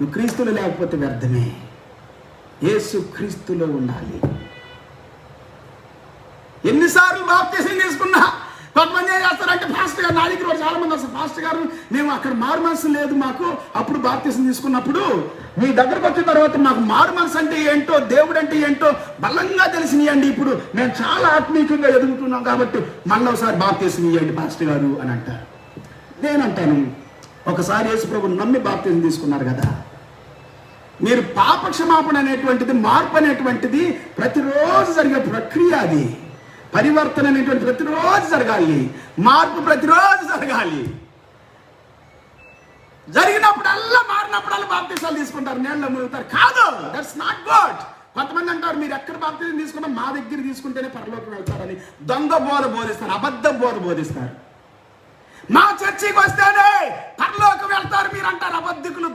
నువ్వు క్రీస్తులో లేకపోతే వ్యర్థమే. యేసు క్రీస్తులో ఉండాలి. ఎన్నిసార్లు బాప్తిసం తీసుకున్నా కొంతమంది ఏం చేస్తారంటే, పాస్టర్ గారు నా దగ్గర చాలా మంది వస్తారు, పాస్టర్ గారు మేము అక్కడ మారు మనసు లేదు మాకు, అప్పుడు బాప్తిసం తీసుకున్నప్పుడు మీ దగ్గరకు వచ్చిన తర్వాత మాకు మారు మనసు అంటే ఏంటో, దేవుడు అంటే ఏంటో బలంగా తెలిసినాయండి, ఇప్పుడు మేము చాలా ఆత్మీయంగా ఎదుగుతున్నాం కాబట్టి మళ్ళీ ఒకసారి బాప్తిసం ఇవ్వండి పాస్టర్ గారు అని అంటారు. నేనంటాను, ఒకసారి యేసు ప్రభువుని నమ్మి బాప్తిసం తీసుకున్నారు కదా, మీరు పాపక్షమాపణ అనేటువంటిది, మార్పు అనేటువంటిది ప్రతిరోజు జరిగే ప్రక్రియ. అది పరివర్తన అనేటువంటి ప్రతిరోజు జరగాలి, మార్పు ప్రతిరోజు జరగాలి. జరిగినప్పుడల్లా, మారినప్పుడల్లా బాప్తిసాలు తీసుకుంటారు, నీళ్ళలో మునుగుతారు. కాదు, దట్స్ నాట్ గుడ్. కొంతమంది అంటారు, మీరు ఎక్కడ బాప్తిసం తీసుకున్నా మా దగ్గర తీసుకుంటేనే పరలోకం వెళ్తారని దొంగ బోధ బోధిస్తారు, అబద్ధ బోధ బోధిస్తారు. మా చర్చికి వస్తేనే పరలోకం వెళ్తారు మీరు అంటారు, అబద్ధికులు.